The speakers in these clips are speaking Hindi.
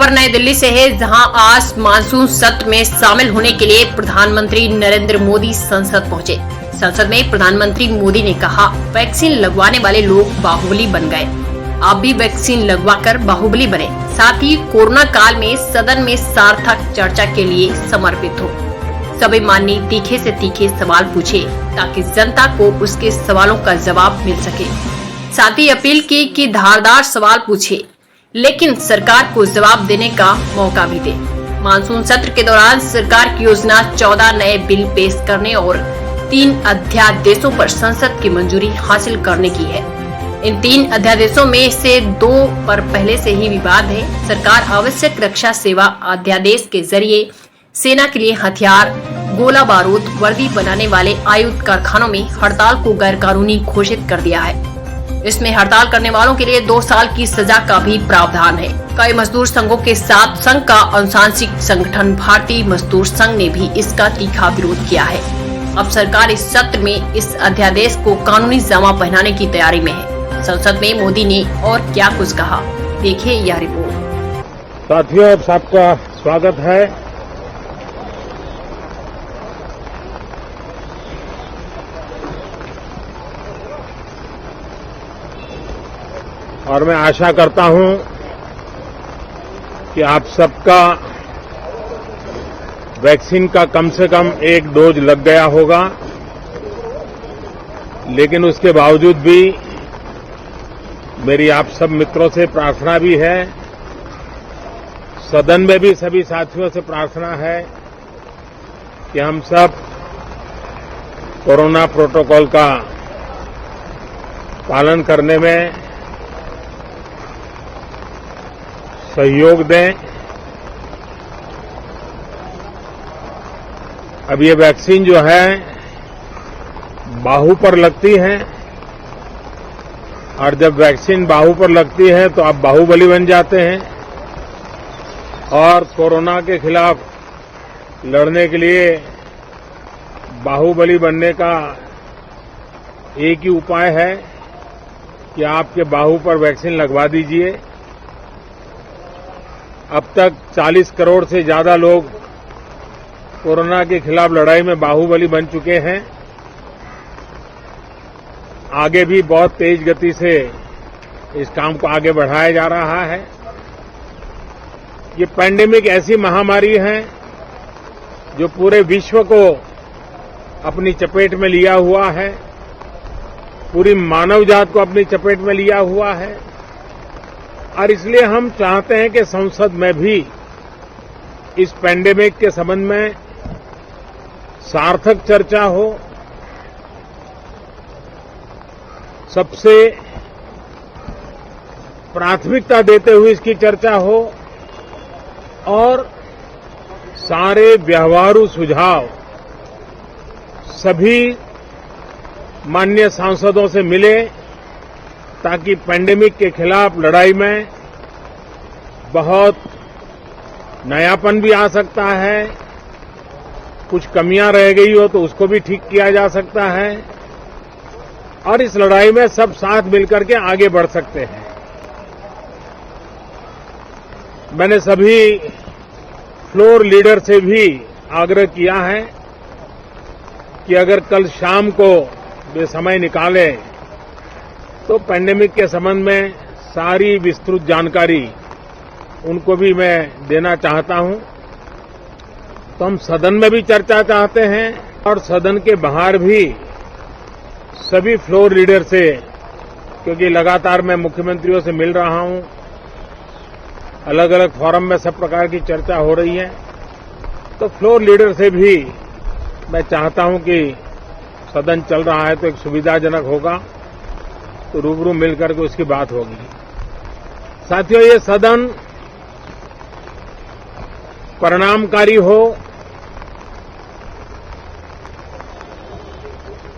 खबर नई दिल्ली से है, जहां आज मानसून सत्र में शामिल होने के लिए प्रधानमंत्री नरेंद्र मोदी संसद पहुंचे। संसद में प्रधानमंत्री मोदी ने कहा, वैक्सीन लगवाने वाले लोग बाहुबली बन गए, आप भी वैक्सीन लगवाकर बाहुबली बने। साथ ही कोरोना काल में सदन में सार्थक चर्चा के लिए समर्पित हो। सभी माननीय तीखे से तीखे सवाल पूछे ताकि जनता को उसके सवालों का जवाब मिल सके। साथ ही अपील की कि धारदार सवाल पूछे, लेकिन सरकार को जवाब देने का मौका भी दे। मानसून सत्र के दौरान सरकार की योजना 14 नए बिल पेश करने और 3 अध्यादेशों पर संसद की मंजूरी हासिल करने की है। इन 3 अध्यादेशों में से 2 पर पहले से ही विवाद है। सरकार आवश्यक रक्षा सेवा अध्यादेश के जरिए सेना के लिए हथियार, गोला बारूद, वर्दी बनाने वाले आयुध कारखानों में हड़ताल को गैरकानूनी घोषित कर दिया है। इसमें हड़ताल करने वालों के लिए 2 साल की सजा का भी प्रावधान है। कई मजदूर संघों के साथ संघ का अनुशासिक संगठन भारतीय मजदूर संघ ने भी इसका तीखा विरोध किया है। अब सरकार इस सत्र में इस अध्यादेश को कानूनी जामा पहनाने की तैयारी में है। संसद में मोदी ने और क्या कुछ कहा, देखिए यह रिपोर्ट। साथियों, आप सबका स्वागत है। और मैं आशा करता हूं कि आप सबका वैक्सीन का कम से कम 1 डोज लग गया होगा, लेकिन उसके बावजूद भी मेरी आप सब मित्रों से प्रार्थना भी है, सदन में भी सभी साथियों से प्रार्थना है कि हम सब कोरोना प्रोटोकॉल का पालन करने में सहयोग दें। अब ये वैक्सीन जो है बाहू पर लगती है, और जब वैक्सीन बाहू पर लगती है तो आप बाहुबली बन जाते हैं। और कोरोना के खिलाफ लड़ने के लिए बाहुबली बनने का एक ही उपाय है कि आपके बाहू पर वैक्सीन लगवा दीजिए। अब तक 40 करोड़ से ज्यादा लोग कोरोना के खिलाफ लड़ाई में बाहुबली बन चुके हैं। आगे भी बहुत तेज गति से इस काम को आगे बढ़ाया जा रहा है। ये पैंडेमिक ऐसी महामारी है जो पूरे विश्व को अपनी चपेट में लिया हुआ है, पूरी मानव जात को अपनी चपेट में लिया हुआ है। और इसलिए हम चाहते हैं कि संसद में भी इस पैंडेमिक के संबंध में सार्थक चर्चा हो। सबसे प्राथमिकता देते हुए इसकी चर्चा हो और सारे व्यवहारू सुझाव सभी माननीय सांसदों से मिले, ताकि पैंडेमिक के खिलाफ लड़ाई में बहुत नयापन भी आ सकता है, कुछ कमियां रह गई हो तो उसको भी ठीक किया जा सकता है, और इस लड़ाई में सब साथ मिलकर के आगे बढ़ सकते हैं। मैंने सभी फ्लोर लीडर से भी आग्रह किया है कि अगर कल शाम को वे समय निकाले तो पैंडेमिक के संबंध में सारी विस्तृत जानकारी उनको भी मैं देना चाहता हूं। तो हम सदन में भी चर्चा चाहते हैं और सदन के बाहर भी सभी फ्लोर लीडर से, क्योंकि लगातार मैं मुख्यमंत्रियों से मिल रहा हूं, अलग अलग फोरम में सब प्रकार की चर्चा हो रही है, तो फ्लोर लीडर से भी मैं चाहता हूं कि सदन चल रहा है तो एक सुविधाजनक होगा, तो रूबरू मिलकर के उसकी बात होगी। साथियों, ये सदन परिणामकारी हो,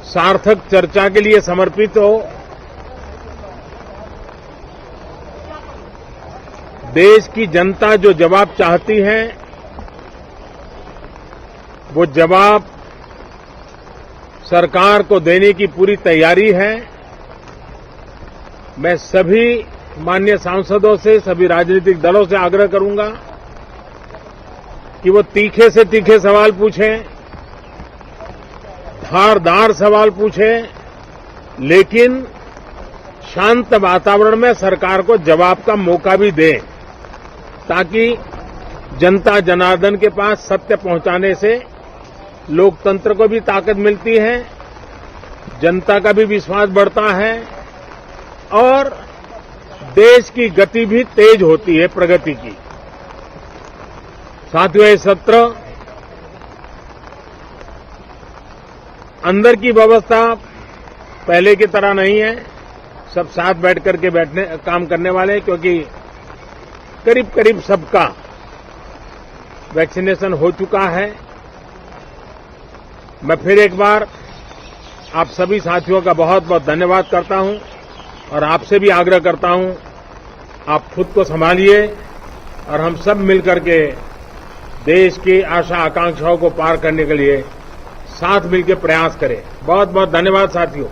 सार्थक चर्चा के लिए समर्पित हो, देश की जनता जो जवाब चाहती है वो जवाब सरकार को देने की पूरी तैयारी है। मैं सभी माननीय सांसदों से, सभी राजनीतिक दलों से आग्रह करूंगा कि वो तीखे से तीखे सवाल पूछें, धारदार सवाल पूछें, लेकिन शांत वातावरण में सरकार को जवाब का मौका भी दें, ताकि जनता जनार्दन के पास सत्य पहुंचाने से लोकतंत्र को भी ताकत मिलती है, जनता का भी विश्वास बढ़ता है और देश की गति भी तेज होती है प्रगति की। साथियों, ये सत्र अंदर की व्यवस्था पहले की तरह नहीं है, सब साथ बैठ करके काम करने वाले हैं, क्योंकि करीब करीब सबका वैक्सीनेशन हो चुका है। मैं फिर एक बार आप सभी साथियों का बहुत बहुत धन्यवाद करता हूं और आपसे भी आग्रह करता हूं, आप खुद को संभालिए और हम सब मिलकर के देश की आशा आकांक्षाओं को पार करने के लिए साथ मिलकर प्रयास करें। बहुत बहुत धन्यवाद साथियों।